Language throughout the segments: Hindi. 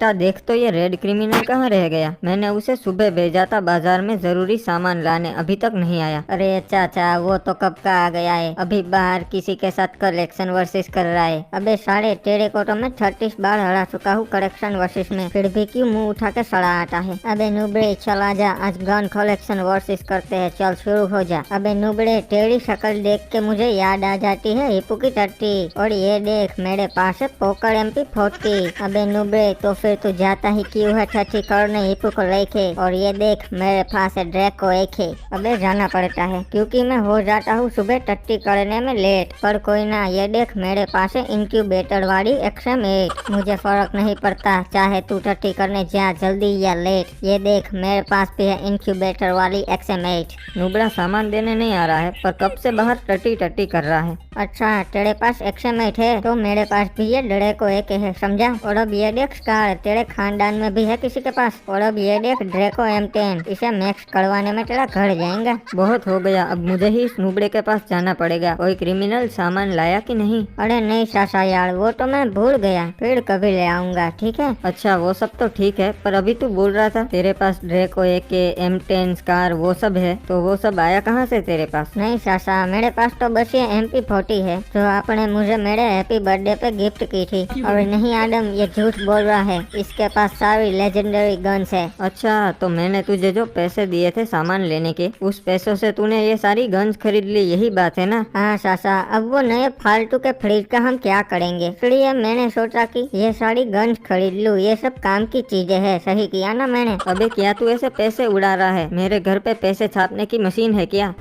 देख तो ये रेड क्रिमिनल कहाँ रह गया। मैंने उसे सुबह भेजा था बाजार में जरूरी सामान लाने, अभी तक नहीं आया। अरे चाचा वो तो कब का आ गया है, अभी बाहर किसी के साथ कलेक्शन वर्सेस कर रहा है। अबे साढ़े तेरे को तो मैं 36 बार हरा चुका हूँ कलेक्शन वर्सेस में, फिर भी क्यों मुंह उठा के सड़ा आता है। अबे नुबड़े चला जा, आज गन कलेक्शन वर्सेस करते हैं, चल शुरू हो जा। अबे नुबड़े तेरी शक्ल देख के मुझे याद आ जाती है हिप्पू की टट्टी, और ये देख मेरे पास है पोकर MP40। अबे नुबड़े तो फिर तू जाता ही क्यों है टट्टी करने हिप्पू को लेके, और ये देख मेरे पास है ड्रैको AK। अबे जाना पड़ता है क्योंकि मैं हो जाता हूँ सुबह टट्टी करने में लेट, पर कोई ना, ये देख मेरे पास है इंक्यूबेटर वाली XM8। मुझे फर्क नहीं पड़ता चाहे तू टट्टी करने जा जल्दी या लेट, ये देख मेरे पास भी है इंक्यूबेटर वाली XM8। नुबड़ा सामान देने नहीं आ रहा है, पर कब से बाहर टट्टी टट्टी कर रहा है। अच्छा तेरे पास XM8 है तो मेरे पास भी ये ड्रैको AK है, समझा। और अब ये देख स्कार, तेरे खानदान में भी है किसी के पास। और अब ये देख ड्रैको M10, इसे मैक्स करवाने में तेरा घर जाएगा। बहुत हो गया, अब मुझे ही इस नुबड़े के पास जाना पड़ेगा। कोई क्रिमिनल सामान लाया कि नहीं। अरे नहीं सासा यार, वो तो मैं भूल गया, फिर कभी ले आऊंगा, ठीक है। अच्छा वो सब तो ठीक है, पर अभी तू बोल रहा था तेरे पास ड्रैको AK M10 स्कार वो सब है, तो वो सब आया कहाँ से तेरे पास। नहीं सासा, मेरे पास तो बस ये MP40 है जो आपने मुझे मेरे हैप्पी बर्थडे पे गिफ्ट की थी। और नहीं आदम, ये झूठ बोल रहा है, इसके पास सारी लेजेंडरी गन्स है। अच्छा तो मैंने तुझे जो पैसे दिए थे सामान लेने के, उस पैसों से तूने ये सारी गन्स खरीद ली, यही बात है ना। हाँ सासा, अब वो नए फालतू के फ्रिज का हम क्या करेंगे, इसलिए मैंने सोचा कि ये सारी गन्स खरीद लूं, ये सब काम की चीजें है। सही किया ना मैंने। अबे क्या तू ऐसे पैसे उड़ा रहा है, मेरे घर पे पैसे छापने की मशीन है क्या।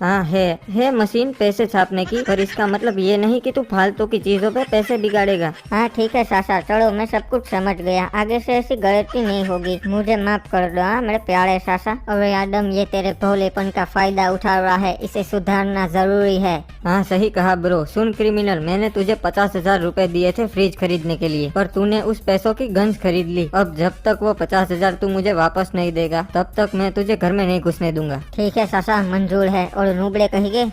हाँ है मशीन पैसे छापने की, पर इसका मतलब ये नहीं कि तू फालतू की चीजों पे पैसे बिगाड़ेगा। हाँ ठीक है सासा, चलो मैं सब कुछ समझ गया, आगे से ऐसी गलती नहीं होगी, मुझे माफ कर दो। हाँ मेरे प्यारे सासा। और आदम ये तेरे भोलेपन का फायदा उठा रहा है, इसे सुधारना जरूरी है। हाँ सही कहा ब्रो। सुन क्रिमिनल, मैंने तुझे 50,000 रूपए दिए थे फ्रिज खरीदने के लिए, पर तूने उस पैसों की गन्स खरीद ली। अब जब तक वो 50,000 तू मुझे वापस नहीं देगा, तब तक मैं तुझे घर में नहीं घुसने दूंगा। ठीक है सासा, मंजूर है। और नुबड़े कहेंगे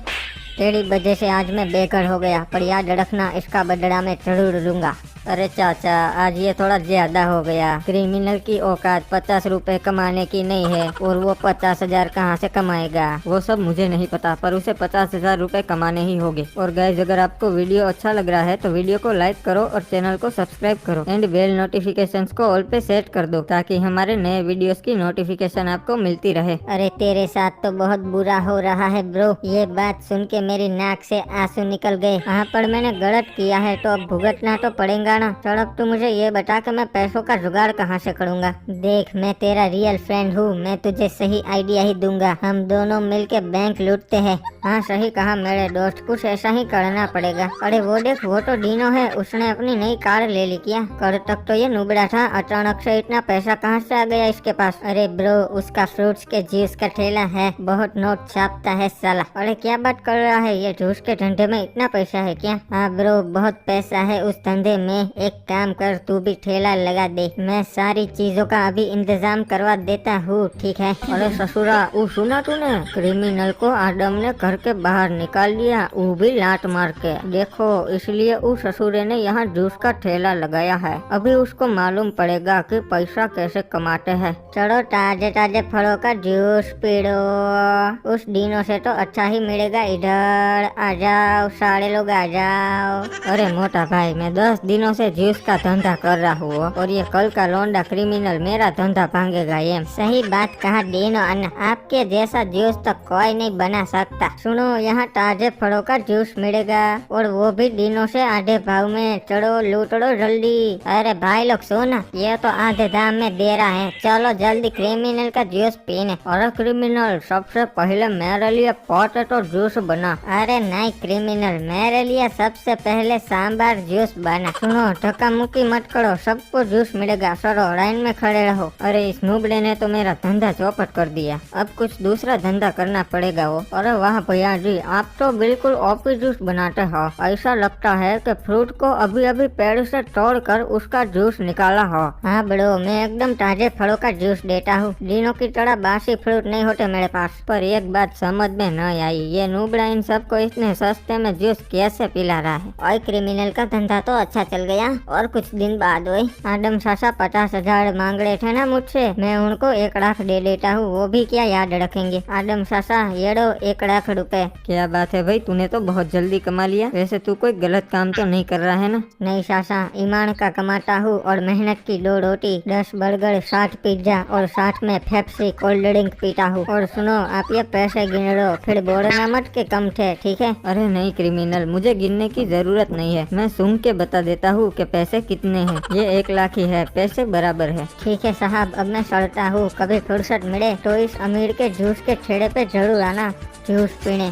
तेरी वजह से आज मैं बेघर हो गया, पर याद रखना इसका बदला मैं जरूर लूंगा। अरे चाचा आज ये थोड़ा ज्यादा हो गया, क्रिमिनल की औकात 50 रुपए कमाने की नहीं है, और वो 50,000 कहाँ से कमाएगा वो सब मुझे नहीं पता, पर उसे 50,000 रूपए कमाने ही होंगे। और गाइस अगर आपको वीडियो अच्छा लग रहा है तो वीडियो को लाइक करो और चैनल को सब्सक्राइब करो, एंड बेल नोटिफिकेशन को ऑल पे सेट कर दो, ताकि हमारे नए वीडियोस की नोटिफिकेशन आपको मिलती रहे। अरे तेरे साथ तो बहुत बुरा हो रहा है ब्रो, ये बात सुन के मेरी नाक से आंसू निकल गए। हाँ पर मैंने गलत किया है तो अब भुगतना तो पड़ेगा ना। चल अब तू मुझे ये बता कि मैं पैसों का जुगाड़ कहाँ से करूँगा। देख मैं तेरा रियल फ्रेंड हूँ, मैं तुझे सही आइडिया ही दूंगा, हम दोनों मिलके बैंक लूटते हैं। हाँ सही कहा मेरे दोस्त, कुछ ऐसा ही करना पड़ेगा। अरे वो देख, वो तो डीनो है, उसने अपनी नई कार ले ली क्या। कल तक तो ये नुबड़ा था, अचानक से इतना पैसा कहाँ से आ गया इसके पास। अरे ब्रो उसका फ्रूट्स के जूस का ठेला है, बहुत नोट छापता है साला। अरे क्या बात कर रहा है, ये जूस के धंधे में इतना पैसा है क्या। हाँ ब्रो बहुत पैसा है उस धंधे में, एक काम कर तू भी ठेला लगा दे, मैं सारी चीजों का अभी इंतजाम करवा देता हूँ, ठीक है। अरे ससुरा वो सुना तूने, क्रिमिनल को आदम ने घर के बाहर निकाल दिया, वो भी लात मार के। देखो इसलिए उस ससुरे ने यहाँ जूस का ठेला लगाया है, अभी उसको मालूम पड़ेगा कि पैसा कैसे कमाते हैं। चलो ताजे ताजे फलों का जूस पी लो, उस दिनों से तो अच्छा ही मिलेगा। इधर आ जाओ सारे लोग आ जाओ। अरे मोटा भाई मैं 10 दिनों से जूस का धंधा कर रहा हूँ, और ये कल का लौंडा क्रिमिनल मेरा धंधा भांगेगा। ये सही बात कहा डीनो अन्ना, आपके जैसा जूस तो कोई नहीं बना सकता। सुनो यहाँ ताजे फलों का जूस मिलेगा, और वो भी दिनों से आधे भाव में, चलो लूट लो जल्दी। अरे भाई लोग सुना, ये तो आधे दाम में दे रहा है, चलो जल्दी क्रिमिनल का जूस पीने। और क्रिमिनल सबसे पहले मेरे लिए पोटैटो जूस बना। अरे नहीं क्रिमिनल, मेरे लिए सबसे पहले सांभर जूस बना। सुनो सुनो, धक्का मुक्की मत करो, सबको जूस मिलेगा। चलो लाइन में खड़े रहो। अरे इस नुबड़े ने तो मेरा धंधा चौपट कर दिया, अब कुछ दूसरा धंधा करना पड़ेगा वो। अरे वाह भैया जी, आप तो बिल्कुल ओपी जूस बनाते हो। ऐसा लगता है कि फ्रूट को अभी अभी पेड़ से तोड़कर उसका जूस निकाला हो। हाँ बड़ो, मैं एकदम ताजे फलों का जूस देता हूँ, दिनों की तरह बासी फ्रूट नहीं होते मेरे पास। पर एक बात समझ में न आई, ये नुबड़ा इन सबको इतने सस्ते में जूस कैसे पिला रहा है। और क्रिमिनल का धंधा तो अच्छा चल गया। और कुछ दिन बाद हुई, आदम सासा 50,000 मांग रहे थे ना मुझसे, मैं उनको 1 लाख दे देता हूँ, वो भी क्या याद रखेंगे। आदम सासा ये लो 1 लाख रुपए। क्या बात है भाई, तूने तो बहुत जल्दी कमा लिया। वैसे तू कोई गलत काम तो नहीं कर रहा है ना? नहीं सासा, ईमान का कमाता हूँ और मेहनत की 2 रोटी, 10 बर्गर, 60 पिज्जा और साथ में पेप्सी कोल्ड ड्रिंक पीता हूँ। और सुनो, आप ये पैसे गिन लो, फिर बोलना मत के कम थे, ठीक है? अरे नहीं क्रिमिनल, मुझे गिनने की जरूरत नहीं है, मैं सूंघ के बता देता हूँ कि पैसे कितने हैं। ये 1 लाख ही है, पैसे बराबर है। ठीक है साहब, अब मैं चलता हूँ, कभी फुर्सत मिले तो इस अमीर के जूस के ठेले पे जरूर आना जूस पीने।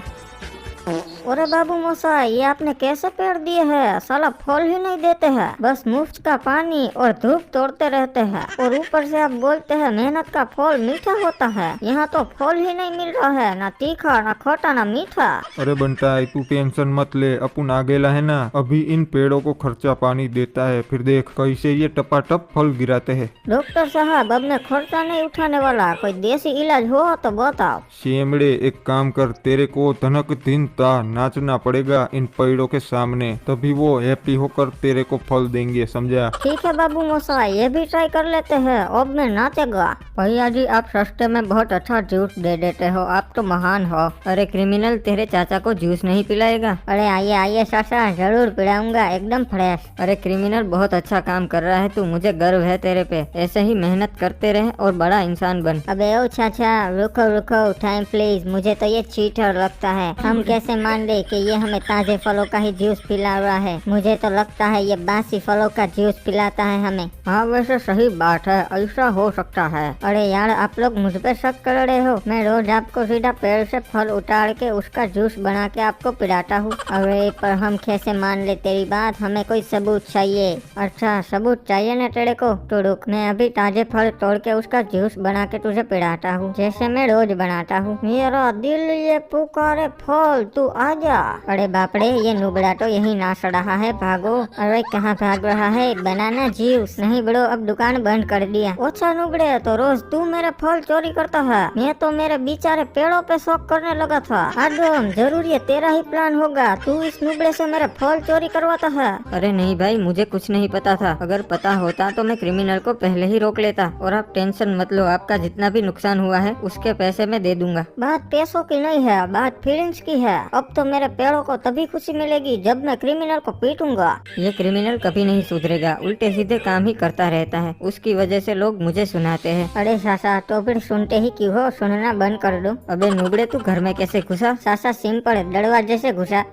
अरे बाबू मोसा, ये आपने कैसे पेड़ दिए हैं? साला फल ही नहीं देते हैं, बस मुफ्त का पानी और धूप तोड़ते रहते हैं। और ऊपर से आप बोलते हैं मेहनत का फल मीठा होता है। यहाँ तो फल ही नहीं मिल रहा है, ना तीखा, ना खोटा, ना मीठा। अरे बंटा, तू टेंशन मत ले, अपन आगेला है ना, अभी इन पेड़ों को खर्चा पानी देता है, फिर देख कैसे ये टपाटप फल गिराते हैं। डॉक्टर साहब, अब मैं खर्चा नहीं उठाने वाला, कोई देसी इलाज हो तो बताओ। शेमड़े, एक काम कर, तेरे को धनक दिन ता नाचना पड़ेगा इन पेड़ों के सामने, तभी वो हैप्पी होकर तेरे को फल देंगे, समझा? ठीक है बाबू मोसा, ये भी ट्राई कर लेते हैं, अब मैं नाचेगा। भैया जी, आप सस्ते में बहुत अच्छा जूस दे देते हो, आप तो महान हो। अरे क्रिमिनल, तेरे चाचा को जूस नहीं पिलाएगा? अरे आइए आइए चाचा, जरूर पिलाऊंगा, एकदम फ्रेश। अरे क्रिमिनल, बहुत अच्छा काम कर रहा है तू, मुझे गर्व है तेरे पे। ऐसे ही मेहनत करते रहे और बड़ा इंसान बन। अबे ओ चाचा, रुको रुको, टाइम प्लीज, मुझे तो ये चीटर लगता है। हम कैसे मान ले कि ये हमें ताजे फलों का ही जूस पिला रहा है? मुझे तो लगता है ये बासी फलों का जूस पिलाता है हमें। हाँ वैसे सही बात है, ऐसा हो सकता है। अरे यार, आप लोग मुझ पे शक कर रहे हो? मैं रोज आपको सीधा पेड़ से फल उतार के उसका जूस बना के आपको पिलाता हूँ। अरे पर हम कैसे मान ले तेरी बात, हमें कोई सबूत चाहिए। अच्छा सबूत चाहिए ना तेरे को, तो रुक, मैं अभी ताजे फल तोड़ के उसका जूस बना के तुझे पिलाता हूँ, जैसे मैं रोज बनाता हूँ। मेरा दिल ये पुकारे फल, तू आजा। अरे बापड़े, ये नुबड़ा तो यही नाच रहा है, भागो। अरे कहाँ भाग रहा है? बनाना जूस नहीं बड़ो, अब दुकान बंद कर दिया। अच्छा नुबड़े, तो रोज तू मेरे फल चोरी करता है? मैं तो मेरे बेचारे पेड़ों पे शौक करने लगा था। आदम, जरूर ये तेरा ही प्लान होगा, तू इस नुबड़े से मेरे फल चोरी करवाता है। अरे नहीं भाई, मुझे कुछ नहीं पता था, अगर पता होता तो मैं क्रिमिनल को पहले ही रोक लेता। और आप टेंशन मत लो, आपका जितना भी नुकसान हुआ है उसके पैसे मैं दे दूंगा। बात पैसों की नहीं है, बात फीलिंग्स की है। अब तो मेरे पेड़ों को तभी खुशी मिलेगी जब मैं क्रिमिनल को पीटूंगा। ये क्रिमिनल कभी नहीं सुधरेगा, उल्टे सीधे काम ही करता रहता है, उसकी वजह से लोग मुझे सुनाते हैं। अरे सासा, तो फिर सुनते ही क्यों हो, सुनना बंद कर दो। अबे नुबड़े, तू घर में कैसे घुसा? सासा सिंपल, दरवाजे से घुसा।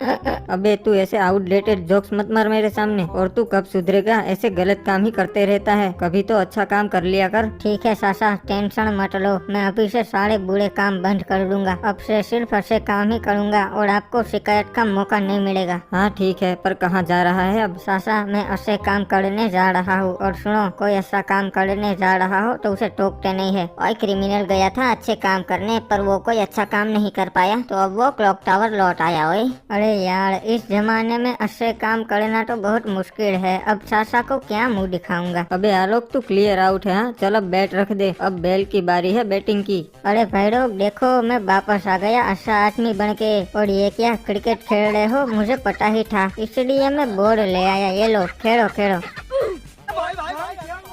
अबे तू ऐसे आउटडेटेड जोक्स मत मार मेरे सामने। और तू कब सुधरेगा? ऐसे गलत काम ही करते रहता है, कभी तो अच्छा काम कर लिया कर। ठीक है सासा, टेंशन मत लो, मैं अभी से सारे बुरे काम बंद कर दूंगा, अब से सिर्फ अच्छे काम ही करूंगा और आपको शिकायत का मौका नहीं मिलेगा। हाँ ठीक है, पर कहाँ जा रहा है अब? सासा, मैं अच्छे काम करने जा रहा हूँ, और सुनो, कोई ऐसा काम करने जा रहा हो तो उसे टोकते नहीं है। और क्रिमिनल गया था अच्छे काम करने, पर वो कोई अच्छा काम नहीं कर पाया, तो अब वो क्लॉक टावर लौट आया। ओए अरे यार, इस जमाने में अच्छे काम करना तो बहुत मुश्किल है, अब सासा को क्या मुँह दिखाऊंगा। अबे आलोक, तू क्लियर आउट है। हाँ चल, अब बैट रख दे, अब बैल की बारी है बैटिंग की। अरे भाई लोग देखो, मैं वापस आ गया अच्छा आदमी बन के। और ये क्या क्रिकेट खेल रहे हो? मुझे पता ही था, इसलिए मैं बोर्ड ले आया, ये लो खेलो खेलो।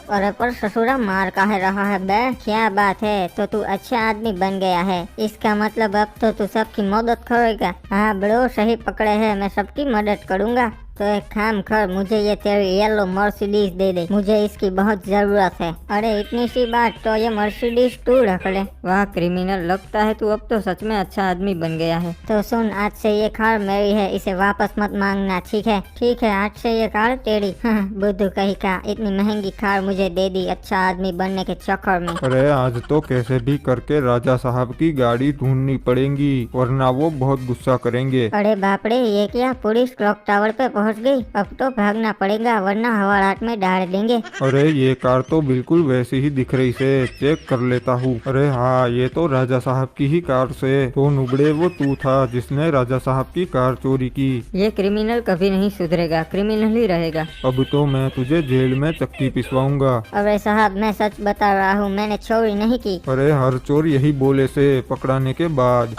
अरे पर ससुरा मार काहे रहा है बे? क्या बात है, तो तू अच्छा आदमी बन गया है, इसका मतलब अब तो तू सबकी मदद करेगा। हाँ ब्रो, सही पकड़े है, मैं सबकी मदद करूँगा। तो एक काम कर, मुझे ये तेरी येलो मर्सिडीज दे दे, मुझे इसकी बहुत जरूरत है। अरे इतनी सी बात, तो ये मर्सिडीज तू रख ले। वाह क्रिमिनल, लगता है तू अब तो सच में अच्छा आदमी बन गया है। तो सुन, आज से ये कार मेरी है, इसे वापस मत मांगना, ठीक है? ठीक है, आज से ये कार तेरी। बुद्धू कहीं का, इतनी महंगी कार मुझे दे दी अच्छा आदमी बनने के चक्कर में। अरे आज तो कैसे भी करके राजा साहब की गाड़ी ढूंढनी पड़ेगी, वरना वो बहुत गुस्सा करेंगे। अरे बाप रे, ये क्या, पुलिस क्लॉक टावर पे पहुंच गई। अब तो भागना पड़ेगा वरना हवालात में डाल देंगे। अरे ये कार तो बिल्कुल वैसी ही दिख रही से, चेक कर लेता हूँ। अरे हाँ, ये तो राजा साहब की ही कार से। तो नुबड़े वो तू था जिसने राजा साहब की कार चोरी की। ये क्रिमिनल कभी नहीं सुधरेगा, क्रिमिनल ही रहेगा। अब तो मैं तुझे जेल में चक्की पिसवाऊंगा। अरे साहब मैं सच बता रहा हूँ, मैंने चोरी नहीं की। अरे हर चोर यही बोले से पकड़ाने के बाद।